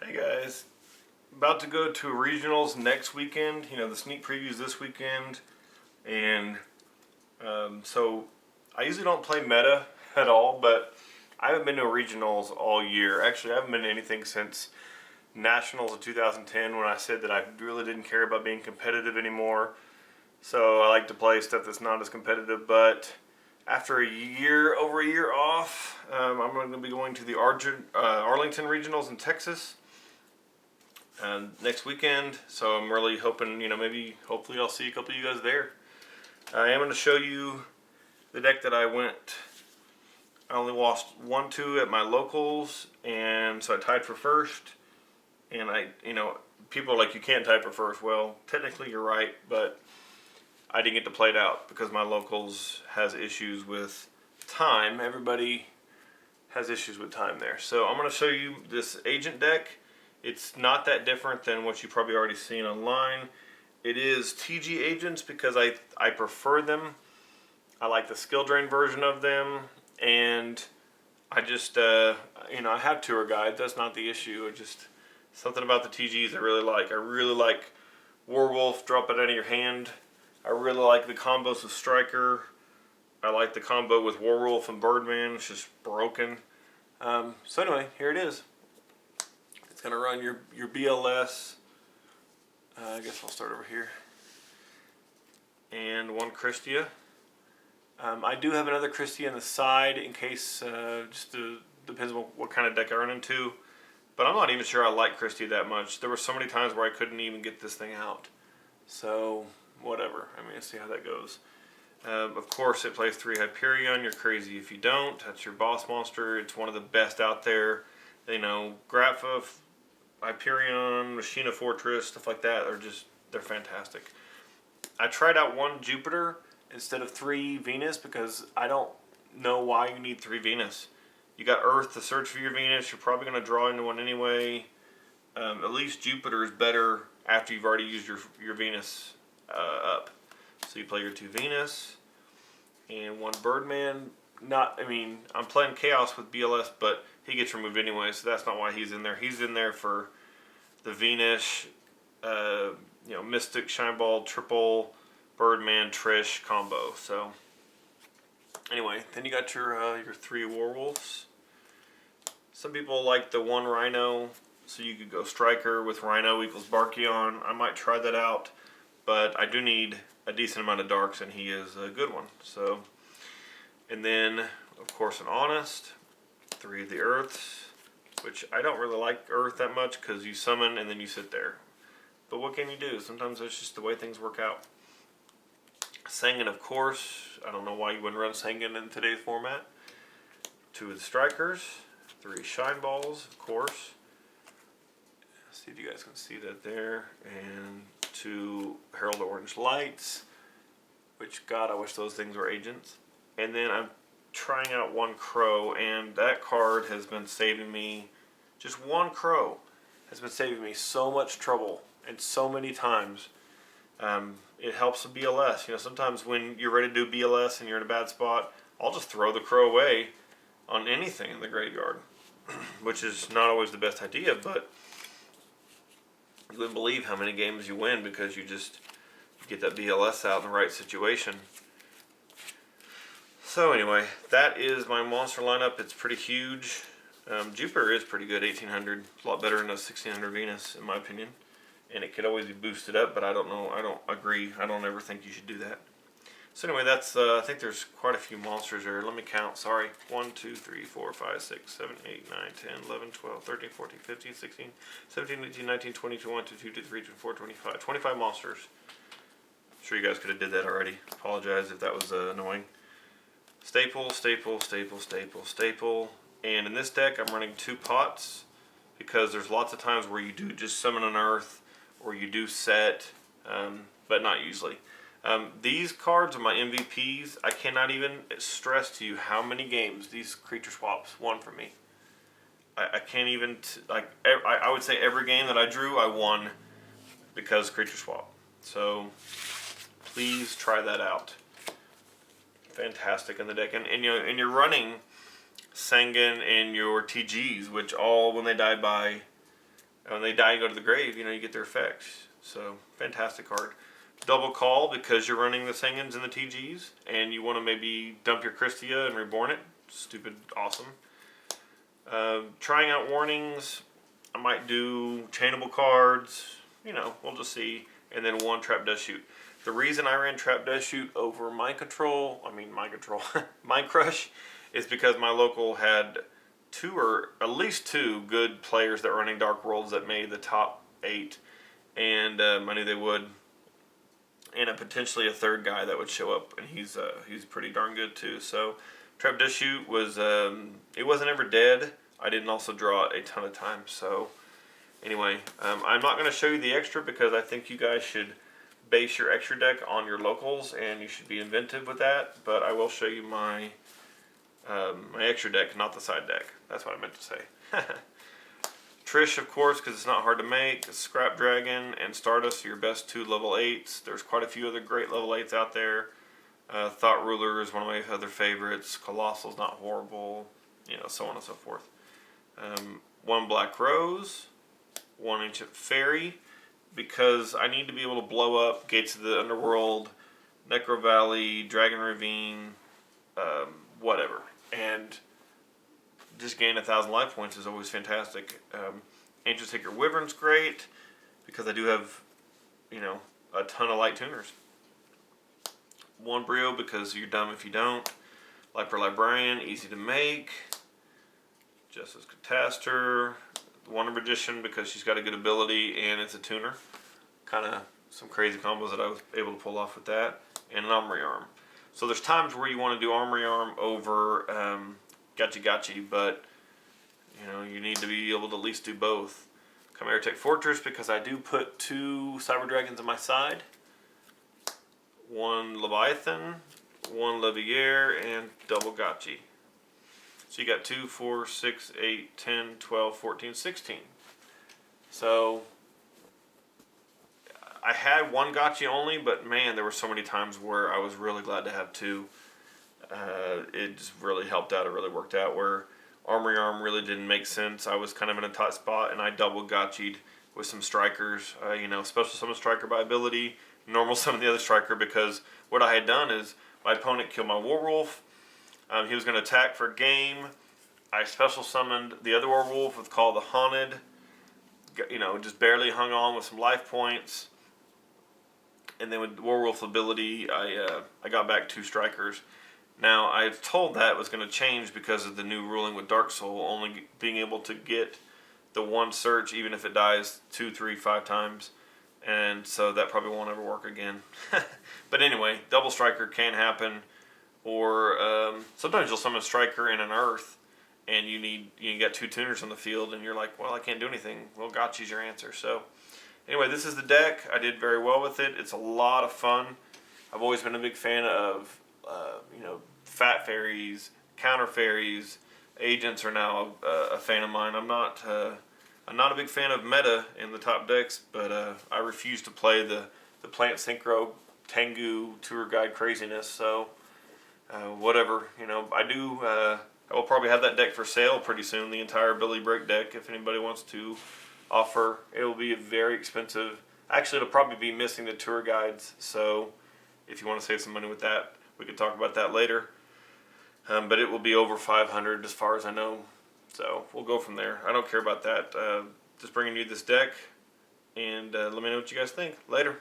Hey guys, about to go to regionals next weekend. You know, the sneak previews this weekend, and so I usually don't play meta at all, but I haven't been to regionals all year. Actually, I haven't been to anything since nationals of 2010 when I said that I really didn't care about being competitive anymore. So I like to play stuff that's not as competitive, but after over a year off, I'm going to be going to the Arlington regionals in Texas next weekend. So I'm really hoping, hopefully I'll see a couple of you guys there. I am going to show you the deck that I only lost 1-2 at my locals, and so I tied for first. And people are like, you can't tie for first. Well, technically you're right, but I didn't get to play it out because my locals has issues with time. Everybody has issues with time there. So I'm going to show you this agent deck. It's not that different than what you've probably already seen online. It is TG agents because I prefer them. I like the skill drain version of them, and I just I have tour guides. That's not the issue. Something about the TGs I really like. I really like Warwolf, drop it out of your hand. I really like the combos with Striker. I like the combo with Warwolf and Birdman. It's just broken. So anyway, here it is. It's going to run your BLS. I guess I'll start over here. And one Kristya. I do have another Kristya on the side in case, depends on what kind of deck I run into. But I'm not even sure I like Kristya that much. There were so many times where I couldn't even get this thing out. So, whatever. I mean, let's see how that goes. Of course, it plays 3 Hyperion. You're crazy if you don't. That's your boss monster. It's one of the best out there. Grapha, Hyperion, Machina Fortress, stuff like that. They're fantastic. I tried out 1 Jupiter instead of 3 Venus because I don't know why you need 3 Venus. You got Earth to search for your Venus. You're probably going to draw into one anyway. At least Jupiter is better after you've already used your Venus up. So you play your 2 Venus and 1 Birdman. I'm playing Chaos with BLS, but he gets removed anyway, so that's not why he's in there. He's in there for the Venus, Mystic, Shineball, Triple, Birdman, Trish combo. So anyway, then you got your 3 Warwolves. Some people like the 1 Rhino, so you could go Striker with Rhino equals Barkion. I might try that out, but I do need a decent amount of darks, and he is a good one. So, and then of course an Honest, 3 of the Earths, which I don't really like Earth that much because you summon and then you sit there. But what can you do? Sometimes that's just the way things work out. Sangan, of course. I don't know why you wouldn't run Sangan in today's format. 2 of the Strikers, 3 Shine Balls, of course. Let's see if you guys can see that there. And 2 Herald Orange Lights, which, God, I wish those things were agents. And then I'm trying out 1 Crow, and that card has been saving me, just 1 Crow has been saving me so much trouble and so many times. It helps with BLS. Sometimes when you're ready to do BLS and you're in a bad spot, I'll just throw the Crow away on anything in the graveyard, which is not always the best idea, but you wouldn't believe how many games you win because you get that BLS out in the right situation. So anyway, that is my monster lineup. It's pretty huge. Jupiter is pretty good, 1800. It's a lot better than a 1600 Venus, in my opinion. And it could always be boosted up, but I don't know. I don't agree. I don't ever think you should do that. So anyway, that's I think there's quite a few monsters there. Let me count. Sorry. 1, 2, 3, 4, 5, 6, 7, 8, 9, 10, 11, 12, 13, 14, 15, 16, 17, 18, 19, 20, 21, 22, 23, 24, 25. 25 monsters. I'm sure you guys could have did that already. Apologize if that was annoying. Staple, staple, staple, staple, staple. And in this deck, I'm running 2 pots because there's lots of times where you do just summon an Earth or you do set, but not usually. These cards are my MVPs. I cannot even stress to you how many games these creature swaps won for me. I can't even, I would say every game that I drew, I won because creature swap. So please try that out. Fantastic in the deck. And you're running Sangan and your TGs, which all, when they die by And when they die and go to the grave, you get their effects. So, fantastic card. Double call because you're running the Sangans and the TGs, and you want to maybe dump your Kristya and reborn it. Stupid awesome. Trying out warnings. I might do chainable cards. We'll just see. And then one Trap Dustshoot. The reason I ran Trap Dustshoot over Mind Crush, is because my local had at least two good players that were running Dark Worlds that made the top 8, and I knew they would. And potentially a third guy that would show up, and he's pretty darn good too. So Trap Dustshoot was it wasn't ever dead. I didn't also draw it a ton of times. So anyway, I'm not going to show you the extra because I think you guys should base your extra deck on your locals, and you should be inventive with that. But I will show you my my extra deck, not the side deck. That's what I meant to say. Trish, of course, because it's not hard to make. Scrap Dragon and Stardust are your best 2 level 8s. There's quite a few other great level 8s out there. Thought Ruler is one of my other favorites. Colossal's not horrible. So on and so forth. 1 Black Rose. 1 Ancient Fairy. Because I need to be able to blow up Gates of the Underworld, Necro Valley, Dragon Ravine, whatever. And just gain 1,000 life points is always fantastic. Ancient Sacred Wyvern's great because I do have, a ton of light tuners. 1 Brio because you're dumb if you don't. Lifer Librarian, easy to make. Justice Catastor. 1 Magician because she's got a good ability and it's a tuner. Kind of some crazy combos that I was able to pull off with that. And an Armory Arm. So there's times where you want to do Armory Arm over Gachi, but you need to be able to at least do both. Chimera Tech Fortress because I do put 2 Cyber Dragons on my side. 1 Leviathan, 1 Levier, and double Gachi. So you got 2, 4, 6, 8, 10, 12, 14, 16. So I had 1 Gachi only, but man, there were so many times where I was really glad to have 2. It just really helped out. It really worked out where Armory Arm really didn't make sense. I was kind of in a tight spot, and I double Gachi'd with some strikers. Special summon striker by ability, normal summon the other striker, because what I had done is my opponent killed my Warwolf. He was going to attack for game. I special summoned the other Warwolf with Call the Haunted. Just barely hung on with some life points. And then with Warwolf ability, I got back 2 strikers. Now, I was told that was going to change because of the new ruling with Dark Soul, only being able to get the 1 search even if it dies 2, 3, 5 times. And so that probably won't ever work again. But anyway, double striker can happen. Or sometimes you'll summon a striker and an earth, and you got 2 tuners on the field, and you're like, well, I can't do anything. Well, Gachi's your answer. So anyway, this is the deck. I did very well with it. It's a lot of fun. I've always been a big fan of fat fairies, counter fairies. Agents are now a fan of mine. I'm not a big fan of meta in the top decks, but I refuse to play the Plant Synchro Tengu tour guide craziness. So whatever, I will probably have that deck for sale pretty soon. The entire Billy Break deck, if anybody wants to offer. It will be very expensive. Actually, it'll probably be missing the tour guides. So if you want to save some money with that, we could talk about that later. But it will be over 500 as far as I know. So we'll go from there. I don't care about that. Just bringing you this deck. And let me know what you guys think. Later.